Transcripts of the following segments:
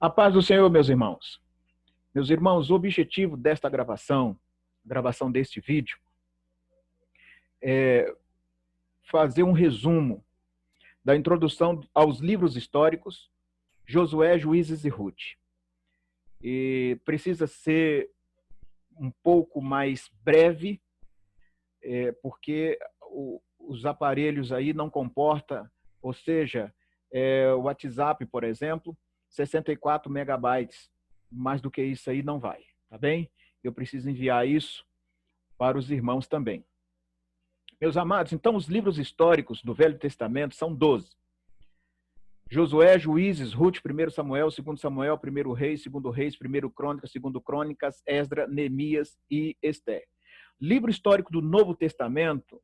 A paz do Senhor, meus irmãos. Meus irmãos, o objetivo desta gravação deste vídeo, é fazer um resumo da introdução aos livros históricos, Josué, Juízes e Ruth. E precisa ser um pouco mais breve, porque os aparelhos aí não comportam, ou seja, o WhatsApp, por exemplo, 64 megabytes, mais do que isso aí não vai, tá bem? Eu preciso enviar isso para os irmãos também. Meus amados, então os livros históricos do Velho Testamento são 12. Josué, Juízes, Ruth, 1 Samuel, 2 Samuel, 1 Reis, 2 Reis, 1 Crônicas, 2 Crônicas, Esdra, Neemias e Ester. Livro histórico do Novo Testamento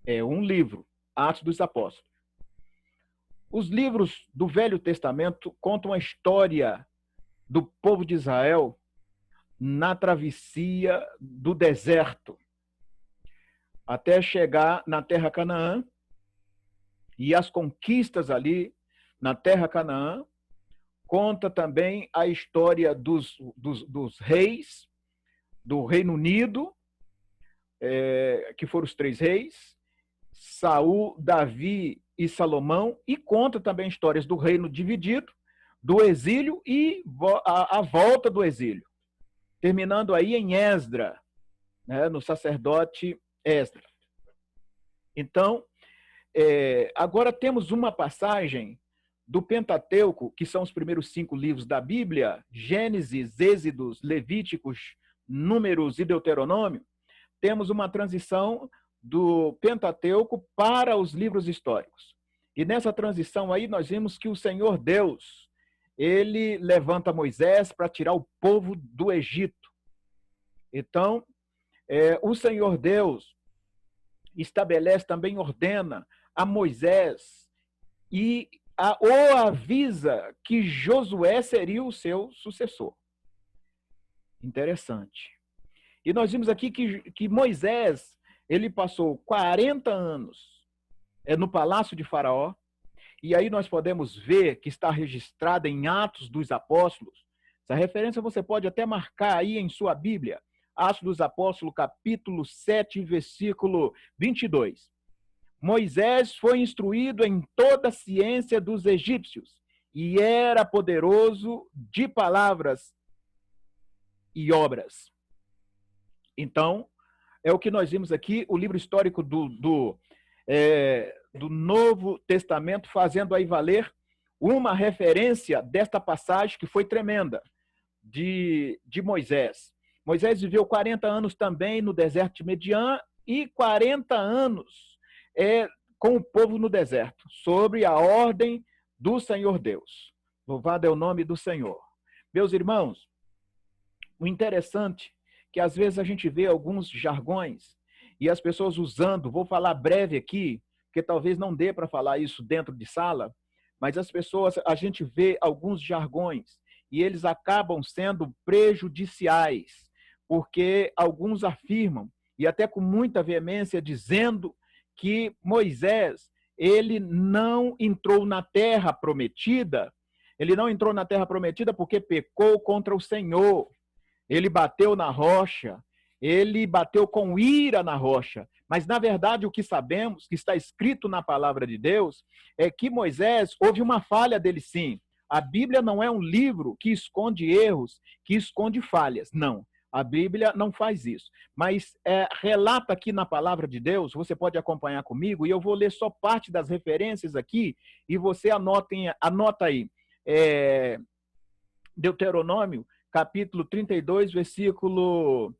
é um livro, Atos dos Apóstolos. Os livros do Velho Testamento contam a história do povo de Israel na travessia do deserto, até chegar na terra Canaã, e as conquistas ali na terra Canaã. Conta também a história dos reis do Reino Unido, que foram os 3 reis, Saul, Davi e Salomão, e conta também histórias do reino dividido, do exílio e a volta do exílio, terminando aí em Esdra, né, no sacerdote Esdra. Então, agora temos uma passagem do Pentateuco, que são os primeiros 5 livros da Bíblia, Gênesis, Êxodos, Levíticos, Números e Deuteronômio. Temos uma transição do Pentateuco para os livros históricos. E nessa transição aí nós vimos que o Senhor Deus, ele levanta Moisés para tirar o povo do Egito. Então, o Senhor Deus estabelece, também ordena a Moisés e o avisa que Josué seria o seu sucessor. Interessante. E nós vimos aqui que Moisés, ele passou 40 anos no palácio de Faraó, e aí nós podemos ver que está registrada em Atos dos Apóstolos. Essa referência você pode até marcar aí em sua Bíblia. Atos dos Apóstolos, capítulo 7, versículo 22. Moisés foi instruído em toda a ciência dos egípcios e era poderoso de palavras e obras. Então, é o que nós vimos aqui, o livro histórico do Novo Testamento, fazendo aí valer uma referência desta passagem que foi tremenda, de Moisés. Moisés viveu 40 anos também no deserto de Midian e 40 anos com o povo no deserto, sobre a ordem do Senhor Deus. Louvado é o nome do Senhor. Meus irmãos, o interessante é que às vezes a gente vê alguns jargões e as pessoas usando, vou falar breve aqui, porque talvez não dê para falar isso dentro de sala, mas a gente vê alguns jargões e eles acabam sendo prejudiciais, porque alguns afirmam, e até com muita veemência, dizendo que Moisés, ele não entrou na terra prometida, porque pecou contra o Senhor. Ele bateu na rocha, ele bateu com ira na rocha. Mas, na verdade, o que sabemos, que está escrito na palavra de Deus, é que Moisés, houve uma falha dele sim. A Bíblia não é um livro que esconde erros, que esconde falhas. Não. A Bíblia não faz isso, mas relata aqui na palavra de Deus, você pode acompanhar comigo, e eu vou ler só parte das referências aqui, e você anota aí. Deuteronômio, capítulo 32, versículo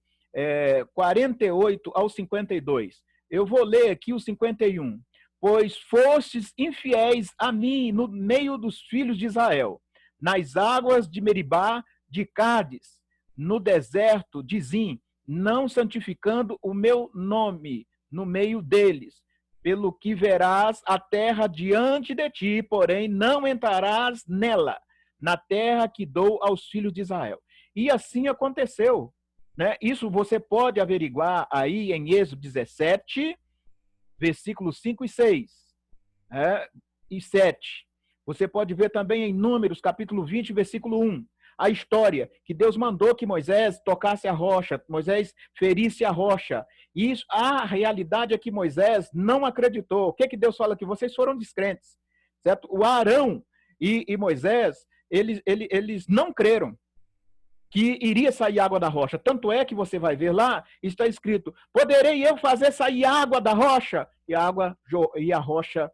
48 ao 52. Eu vou ler aqui o 51. Pois fostes infiéis a mim no meio dos filhos de Israel, nas águas de Meribá, de Cádiz, no deserto de Zim, não santificando o meu nome no meio deles. Pelo que verás a terra diante de ti, porém não entrarás nela, na terra que dou aos filhos de Israel. E assim aconteceu, né? Isso você pode averiguar aí em Êxodo 17, versículos 5 e 6, e 7. Você pode ver também em Números, capítulo 20, versículo 1, a história que Deus mandou que Moisés tocasse a rocha, Moisés ferisse a rocha. E isso, a realidade é que Moisés não acreditou. O que que Deus fala aqui? Vocês foram descrentes, certo? O Arão e Moisés, eles não creram que iria sair água da rocha. Tanto é que você vai ver lá, está escrito, poderei eu fazer sair água da rocha? E a rocha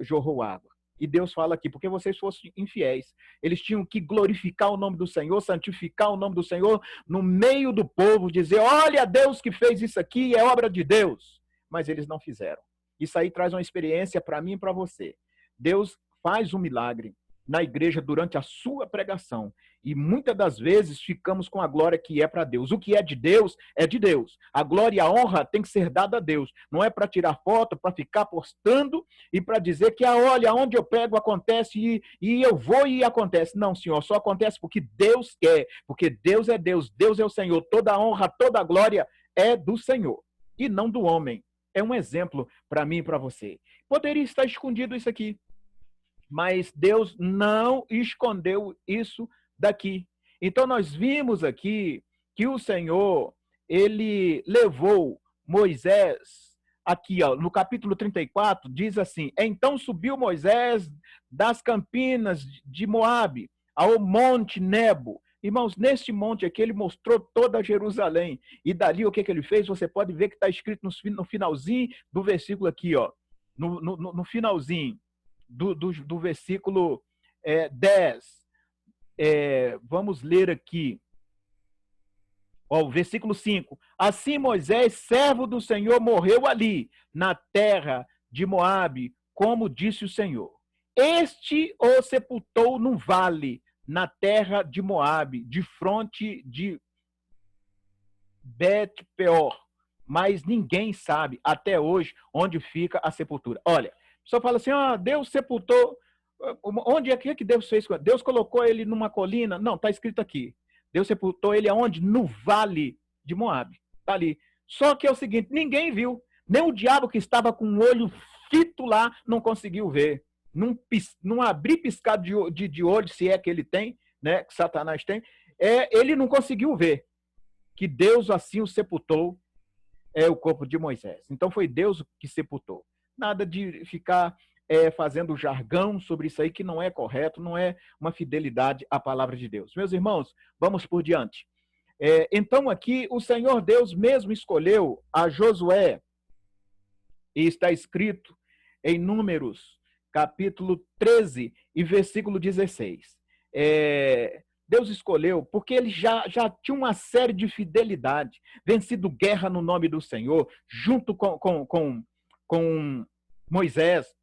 jorrou água. E Deus fala aqui, porque vocês fossem infiéis. Eles tinham que glorificar o nome do Senhor, santificar o nome do Senhor no meio do povo, dizer, olha, Deus que fez isso aqui, é obra de Deus. Mas eles não fizeram. Isso aí traz uma experiência para mim e para você. Deus faz um milagre na igreja durante a sua pregação. E muitas das vezes ficamos com a glória que é para Deus. O que é de Deus, é de Deus. A glória e a honra tem que ser dada a Deus. Não é para tirar foto, para ficar postando e para dizer que, olha, onde eu pego acontece e eu vou e acontece. Não, Senhor, só acontece porque Deus quer, porque Deus é Deus, Deus é o Senhor. Toda a honra, toda a glória é do Senhor e não do homem. É um exemplo para mim e para você. Poderia estar escondido isso aqui, mas Deus não escondeu isso daqui. Então nós vimos aqui que o Senhor, ele levou Moisés, aqui no capítulo 34, diz assim, então subiu Moisés das campinas de Moabe ao monte Nebo. Irmãos, neste monte aqui ele mostrou toda Jerusalém. E dali o que ele fez? Você pode ver que está escrito no finalzinho do versículo aqui, no finalzinho do versículo 10. Vamos ler aqui. O versículo 5. Assim Moisés, servo do Senhor, morreu ali, na terra de Moabe, como disse o Senhor. Este o sepultou num vale, na terra de Moabe, de fronte de Bet-peor. Mas ninguém sabe, até hoje, onde fica a sepultura. Olha, só fala assim, Deus sepultou. Onde é que Deus fez? Deus colocou ele numa colina? Não, está escrito aqui. Deus sepultou ele aonde? No vale de Moabe. Está ali. Só que é o seguinte, ninguém viu. Nem o diabo que estava com o olho fito lá não conseguiu ver. Não abrir piscado de olho, se é que ele tem, né? Que Satanás tem. Ele não conseguiu ver que Deus assim o sepultou, o corpo de Moisés. Então foi Deus que sepultou. Nada de ficar fazendo jargão sobre isso aí, que não é correto, não é uma fidelidade à palavra de Deus. Meus irmãos, vamos por diante. Então aqui o Senhor Deus mesmo escolheu a Josué, e está escrito em Números, capítulo 13 e versículo 16. Deus escolheu porque ele já tinha uma série de fidelidade, vencido guerra no nome do Senhor, junto com Moisés.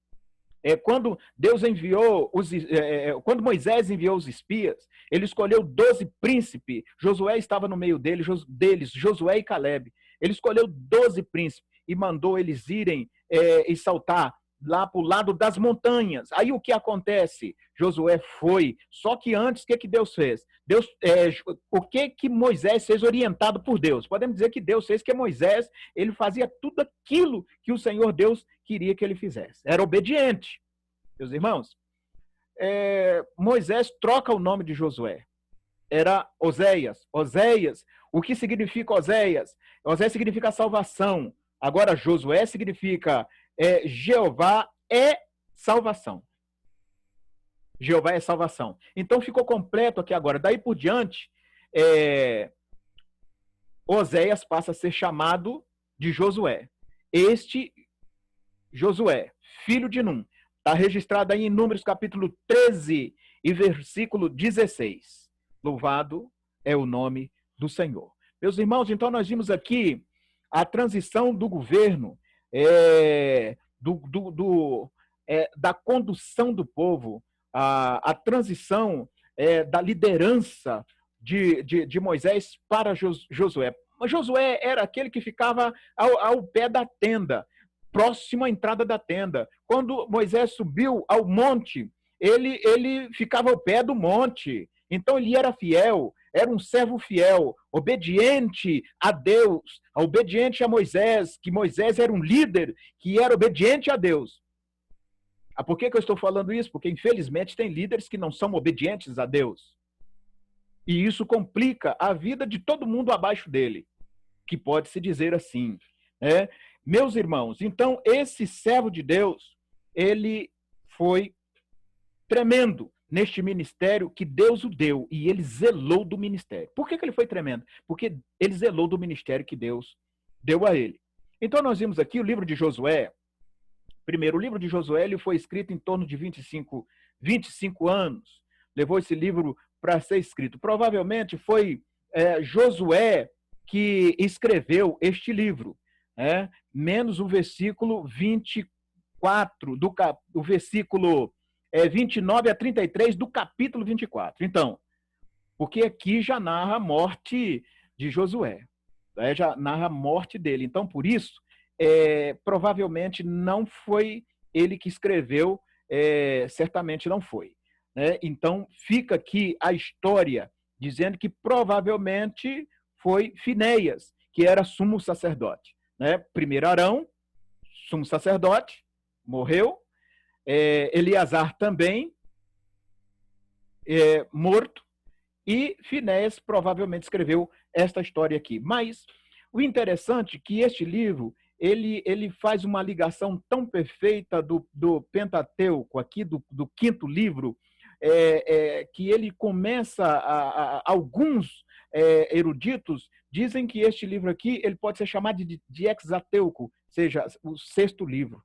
Quando Deus enviou quando Moisés enviou os espias, ele escolheu 12 príncipes. Josué estava no meio deles, Josué e Caleb. Ele escolheu 12 príncipes e mandou eles irem e saltar lá para o lado das montanhas. Aí o que acontece? Josué foi. Só que antes, o que Deus fez? O que Moisés fez orientado por Deus? Podemos dizer que Deus fez que Moisés, ele fazia tudo aquilo que o Senhor Deus queria que ele fizesse. Era obediente. Meus irmãos, Moisés troca o nome de Josué. Era Oséias. Oséias, o que significa Oséias? Oséias significa salvação. Agora, Josué significa Jeová é salvação. Jeová é salvação. Então, ficou completo aqui agora. Daí por diante, Oséias passa a ser chamado de Josué. Este Josué, filho de Num, está registrado aí em Números capítulo 13 e versículo 16. Louvado é o nome do Senhor. Meus irmãos, então nós vimos aqui a transição do governo, da condução do povo, a transição da liderança de Moisés para Josué. Mas Josué era aquele que ficava ao pé da tenda, próximo à entrada da tenda. Quando Moisés subiu ao monte, ele ficava ao pé do monte. Então ele era fiel, era um servo fiel, obediente a Deus, obediente a Moisés, que Moisés era um líder que era obediente a Deus. Por que eu estou falando isso? Porque, infelizmente, tem líderes que não são obedientes a Deus. E isso complica a vida de todo mundo abaixo dele, que pode se dizer assim, né? Meus irmãos, então, esse servo de Deus, ele foi tremendo neste ministério que Deus o deu, e ele zelou do ministério. Por que ele foi tremendo? Porque ele zelou do ministério que Deus deu a ele. Então, nós vimos aqui o livro de Josué. Primeiro, o livro de Josué ele foi escrito em torno de 25 anos. Levou esse livro para ser escrito. Provavelmente foi Josué que escreveu este livro, menos o versículo 24, o versículo 29 a 33 do capítulo 24. Então, porque aqui já narra a morte de Josué, já narra a morte dele. Então, por isso, provavelmente não foi ele que escreveu, certamente não foi. Né? Então, fica aqui a história dizendo que provavelmente foi Finéias, que era sumo sacerdote. Né? Primeiro Arão, sumo sacerdote, morreu. Eleazar também, morto. E Finéias provavelmente escreveu esta história aqui. Mas o interessante é que este livro ele faz uma ligação tão perfeita do Pentateuco, aqui do quinto livro, que ele começa alguns eruditos dizem que este livro aqui ele pode ser chamado de Hexateuco, ou seja, o sexto livro.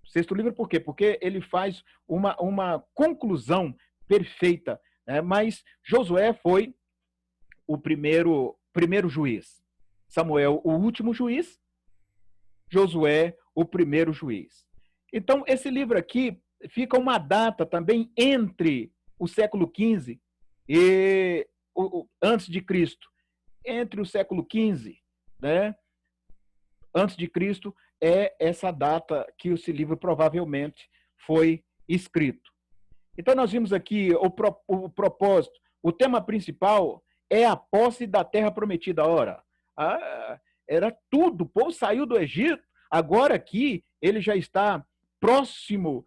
Sexto livro por quê? Porque ele faz uma conclusão perfeita. Mas Josué foi o primeiro juiz. Samuel, o último juiz. Josué, o primeiro juiz. Então, esse livro aqui fica uma data também entre o século XV e antes de Cristo. Entre o século XV, né? Antes de Cristo, é essa data que esse livro provavelmente foi escrito. Então, nós vimos aqui o propósito. O tema principal é a posse da terra prometida. Ora, era tudo. O povo saiu do Egito. Agora aqui, ele já está próximo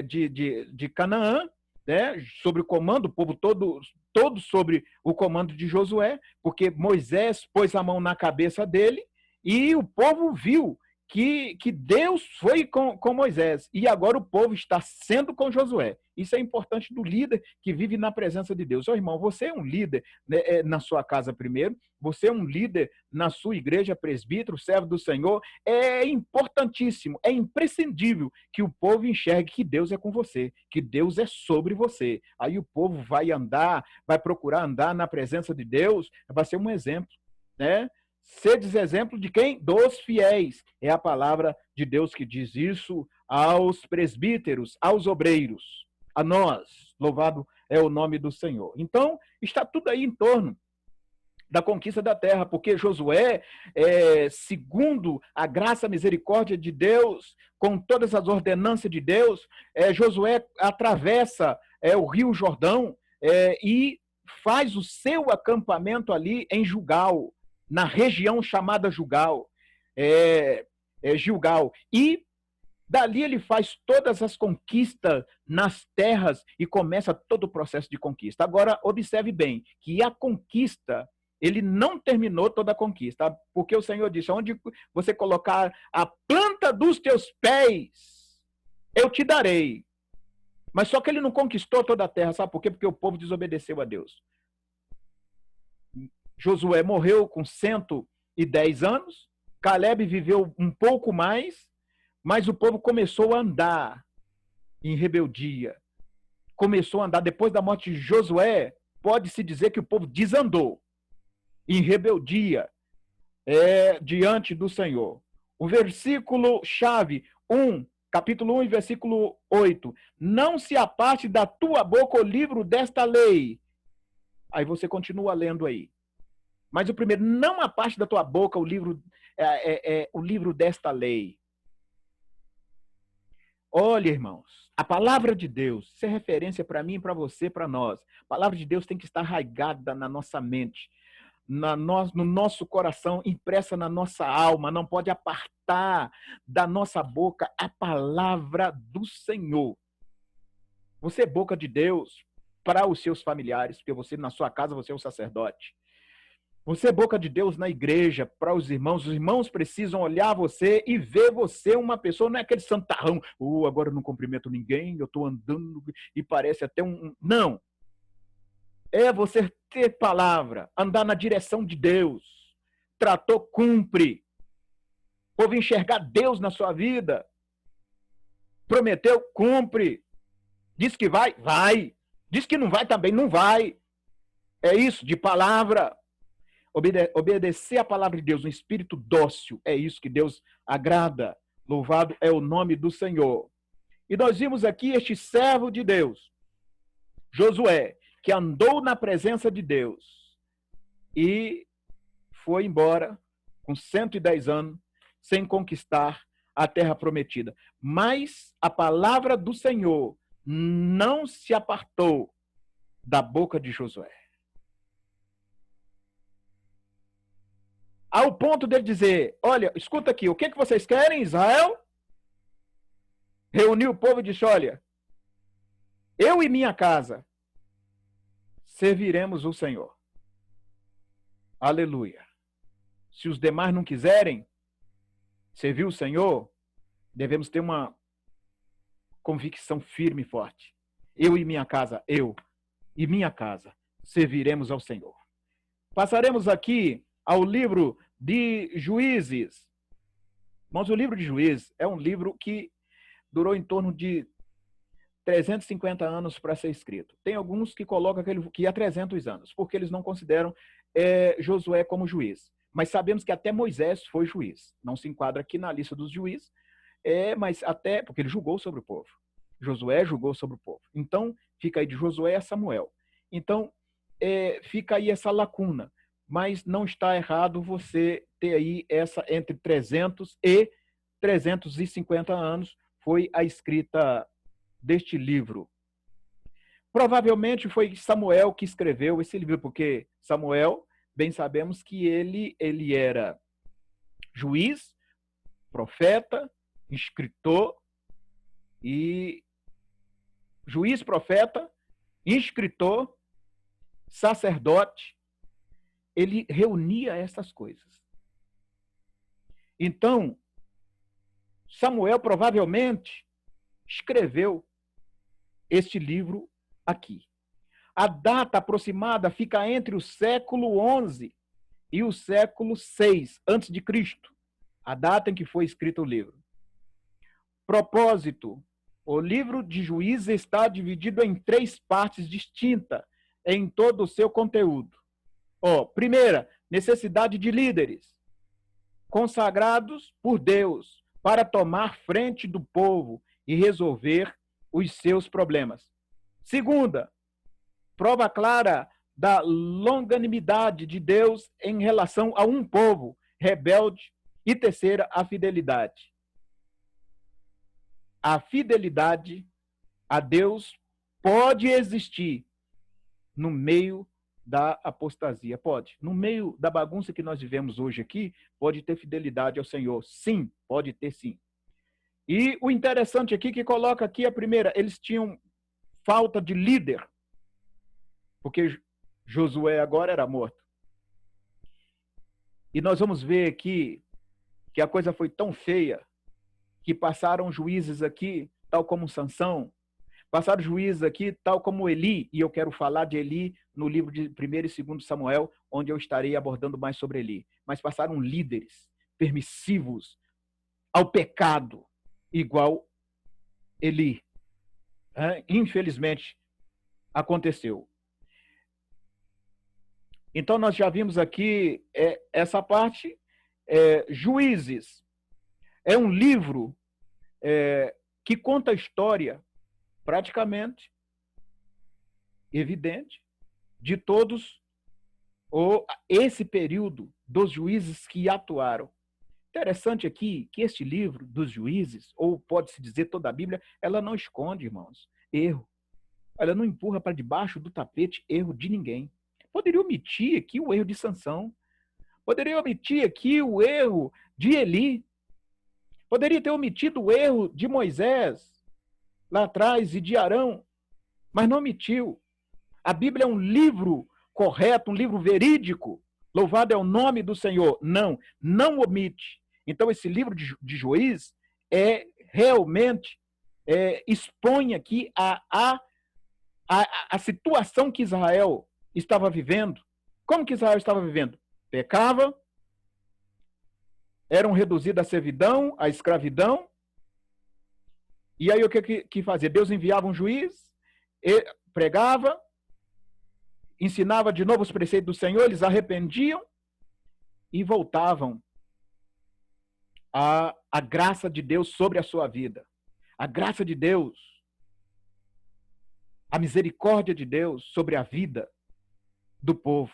de Canaã, né? Sob o comando, o povo todo sobre o comando de Josué, porque Moisés pôs a mão na cabeça dele e o povo viu que Deus foi com Moisés e agora o povo está sendo com Josué. Isso é importante do líder que vive na presença de Deus. Ô, irmão, você é um líder, né, na sua casa primeiro, você é um líder na sua igreja, presbítero, servo do Senhor. É importantíssimo, é imprescindível que o povo enxergue que Deus é com você, que Deus é sobre você. Aí o povo vai procurar andar na presença de Deus, vai ser um exemplo, né? Sedes exemplo de quem? Dos fiéis. É a palavra de Deus que diz isso aos presbíteros, aos obreiros, a nós. Louvado é o nome do Senhor. Então, está tudo aí em torno da conquista da terra, porque Josué, segundo a graça e a misericórdia de Deus, com todas as ordenanças de Deus, Josué atravessa o Rio Jordão e faz o seu acampamento ali em Gilgal, na região chamada Gilgal. E dali ele faz todas as conquistas nas terras e começa todo o processo de conquista. Agora, observe bem que a conquista, ele não terminou toda a conquista, porque o Senhor disse, onde você colocar a planta dos teus pés, eu te darei. Mas só que ele não conquistou toda a terra, sabe por quê? Porque o povo desobedeceu a Deus. Josué morreu com 110 anos, Caleb viveu um pouco mais, mas o povo começou a andar em rebeldia. Começou a andar, depois da morte de Josué, pode-se dizer que o povo desandou em rebeldia diante do Senhor. O versículo chave 1, capítulo 1 e versículo 8. Não se aparte da tua boca o livro desta lei. Aí você continua lendo aí. Mas o primeiro, não aparte da tua boca o livro desta lei. Olha, irmãos, a palavra de Deus, isso é referência para mim, para você, para nós. A palavra de Deus tem que estar arraigada na nossa mente. no nosso coração, impressa na nossa alma, não pode apartar da nossa boca a palavra do Senhor. Você é boca de Deus para os seus familiares, porque você, na sua casa, você é um sacerdote. Você é boca de Deus na igreja, para os irmãos precisam olhar você e ver você uma pessoa, não é aquele santarrão, agora eu não cumprimento ninguém, eu estou andando e parece até um... Não. É você ter palavra, andar na direção de Deus. Tratou, cumpre. O povo enxergar Deus na sua vida. Prometeu, cumpre. Diz que vai, vai. Diz que não vai também, não vai. É isso, de palavra. Obedecer a palavra de Deus, um espírito dócil, é isso que Deus agrada. Louvado é o nome do Senhor. E nós vimos aqui este servo de Deus, Josué, que andou na presença de Deus e foi embora com 110 anos, sem conquistar a terra prometida. Mas a palavra do Senhor não se apartou da boca de Josué. Ao ponto dele dizer, olha, escuta aqui, o que vocês querem, Israel? Reuniu o povo e disse, olha, eu e minha casa serviremos o Senhor. Aleluia. Se os demais não quiserem servir o Senhor, devemos ter uma convicção firme e forte. Eu e minha casa serviremos ao Senhor. Passaremos aqui ao livro de Juízes. Mas o livro de Juízes é um livro que durou em torno de 350 anos para ser escrito. Tem alguns que colocam que há 300 anos, porque eles não consideram Josué como juiz. Mas sabemos que até Moisés foi juiz. Não se enquadra aqui na lista dos juízes, mas até porque ele julgou sobre o povo. Josué julgou sobre o povo. Então, fica aí de Josué a Samuel. Então, fica aí essa lacuna. Mas não está errado você ter aí essa entre 300 e 350 anos foi a escrita deste livro. Provavelmente foi Samuel que escreveu esse livro, porque Samuel, bem sabemos que ele era juiz, profeta, escritor e juiz, profeta, escritor, sacerdote. Ele reunia essas coisas. Então, Samuel provavelmente escreveu este livro aqui. A data aproximada fica entre o século XI e o século VI antes de Cristo, a data em que foi escrito o livro. Propósito: o livro de Juízes está dividido em 3 partes distintas em todo o seu conteúdo. Primeira, necessidade de líderes consagrados por Deus para tomar frente do povo e resolver os seus problemas. Segunda, prova clara da longanimidade de Deus em relação a um povo rebelde. E terceira, a fidelidade. A fidelidade a Deus pode existir no meio da apostasia. Pode. No meio da bagunça que nós vivemos hoje aqui, pode ter fidelidade ao Senhor. Sim, pode ter sim. E o interessante aqui que coloca aqui a primeira, eles tinham falta de líder, porque Josué agora era morto. E nós vamos ver aqui que a coisa foi tão feia que passaram juízes aqui, tal como Sansão, passaram juízes aqui, tal como Eli, e eu quero falar de Eli no livro de 1º e 2º Samuel, onde eu estarei abordando mais sobre Eli. Mas passaram líderes permissivos ao pecado, igual Eli. Infelizmente, aconteceu. Então, nós já vimos aqui essa parte. Juízes é um livro que conta a história praticamente evidente de todos esse período dos juízes que atuaram. Interessante aqui que este livro dos juízes, ou pode-se dizer toda a Bíblia, ela não esconde, irmãos, erro. Ela não empurra para debaixo do tapete erro de ninguém. Poderia omitir aqui o erro de Sansão. Poderia omitir aqui o erro de Eli. Poderia ter omitido o erro de Moisés lá atrás e de Arão, mas não omitiu. A Bíblia é um livro correto, um livro verídico. Louvado é o nome do Senhor. Não omite. Então, esse livro de Juízes realmente expõe aqui a situação que Israel estava vivendo. Como que Israel estava vivendo? Pecava, eram reduzidos à servidão, à escravidão. E aí o que fazia? Deus enviava um juiz, pregava, ensinava de novo os preceitos do Senhor, eles arrependiam e voltavam à graça de Deus sobre a sua vida. A graça de Deus, a misericórdia de Deus sobre a vida do povo.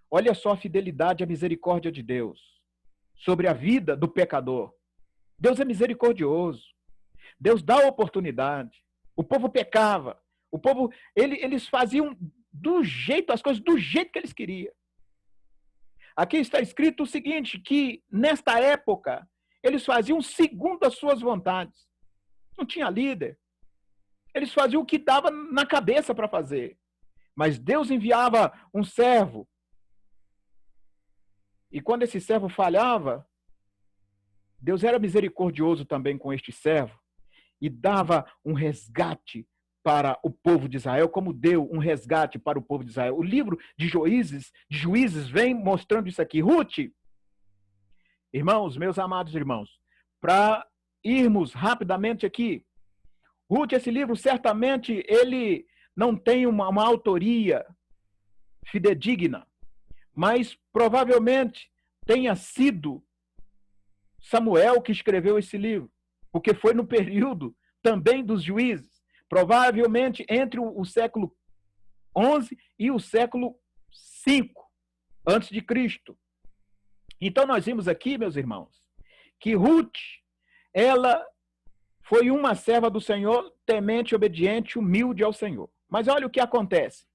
Olha só a fidelidade e a misericórdia de Deus sobre a vida do pecador. Deus é misericordioso. Deus dá oportunidade. O povo pecava. O povo, eles faziam as coisas do jeito que eles queriam. Aqui está escrito o seguinte, que nesta época, eles faziam segundo as suas vontades. Não tinha líder. Eles faziam o que dava na cabeça para fazer. Mas Deus enviava um servo. E quando esse servo falhava, Deus era misericordioso também com este servo e dava um resgate para o povo de Israel, como deu um resgate para o povo de Israel. O livro de Juízes vem mostrando isso aqui. Ruth, irmãos, meus amados irmãos, para irmos rapidamente aqui, Ruth, esse livro, certamente, ele não tem uma autoria fidedigna, mas provavelmente tenha sido Samuel que escreveu esse livro, porque foi no período também dos juízes, provavelmente entre o século XI e o século V antes de Cristo. Então nós vimos aqui, meus irmãos, que Ruth, ela foi uma serva do Senhor, temente, obediente, humilde ao Senhor. Mas olha o que acontece.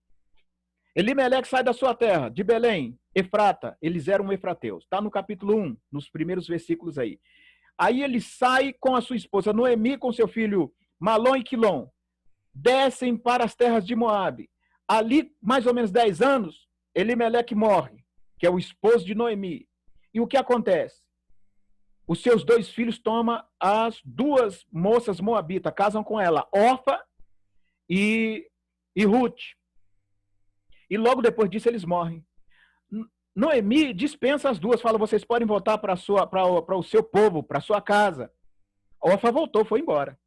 Elimeleque sai da sua terra, de Belém, Efrata, eles eram efrateus. Está no capítulo 1, nos primeiros versículos aí. Aí ele sai com a sua esposa Noemi, com seu filho Malom e Quilom. Descem para as terras de Moabe. Ali, mais ou menos 10 anos, Elimeleque morre, que é o esposo de Noemi. E o que acontece? Os seus 2 filhos tomam as 2 moças moabitas, casam com ela, Orfa e Ruth. E logo depois disso eles morrem. Noemi dispensa as 2, fala, vocês podem voltar para o seu povo, para a sua casa. Orfa voltou, foi embora.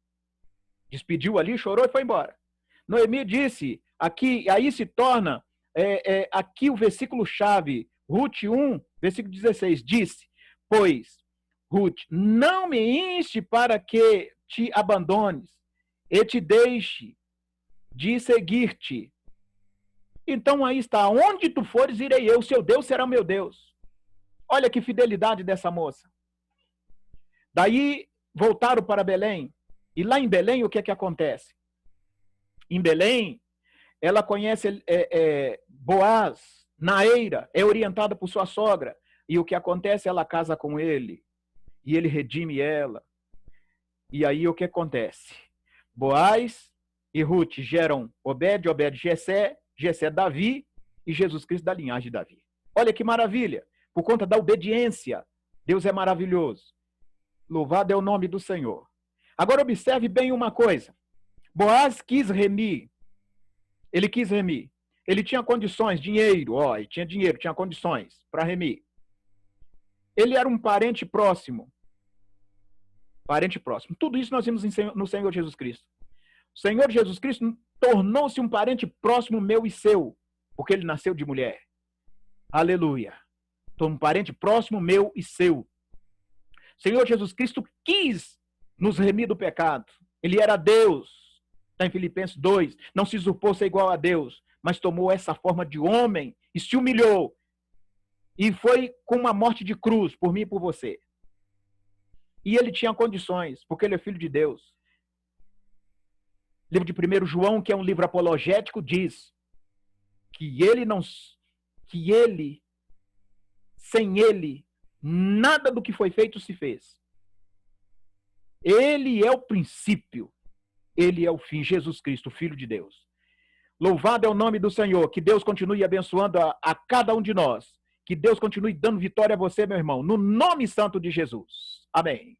Despediu ali, chorou e foi embora. Noemi disse, aqui, aí se torna, aqui o versículo-chave, Ruth 1, versículo 16, disse, pois, Ruth, não me inste para que te abandones e te deixe de seguir-te. Então aí está, onde tu fores, irei eu, seu Deus será meu Deus. Olha que fidelidade dessa moça. Daí voltaram para Belém, e lá em Belém o que é que acontece? Em Belém, ela conhece Boaz, Naeira, é orientada por sua sogra, e o que acontece? Ela casa com ele, e ele redime ela. E aí o que acontece? Boaz e Ruth geram Obed, Jessé, Jessé Davi e Jesus Cristo da linhagem de Davi. Olha que maravilha! Por conta da obediência, Deus é maravilhoso. Louvado é o nome do Senhor. Agora observe bem uma coisa. Boaz quis remir. Ele quis remir. Ele tinha condições, dinheiro, ele tinha dinheiro, tinha condições para remir. Ele era um parente próximo. Parente próximo. Tudo isso nós vimos no Senhor Jesus Cristo. O Senhor Jesus Cristo tornou-se um parente próximo meu e seu, porque ele nasceu de mulher. Aleluia. Um parente próximo meu e seu. O Senhor Jesus Cristo quis nos remir do pecado. Ele era Deus. Está em Filipenses 2. Não se usurpou ser igual a Deus, mas tomou essa forma de homem e se humilhou. E foi com uma morte de cruz por mim e por você. E ele tinha condições, porque ele é filho de Deus. Livro de 1 João, que é um livro apologético, diz que ele que ele, sem ele, nada do que foi feito se fez. Ele é o princípio, ele é o fim, Jesus Cristo, Filho de Deus. Louvado é o nome do Senhor, que Deus continue abençoando a cada um de nós, que Deus continue dando vitória a você, meu irmão, no nome santo de Jesus. Amém.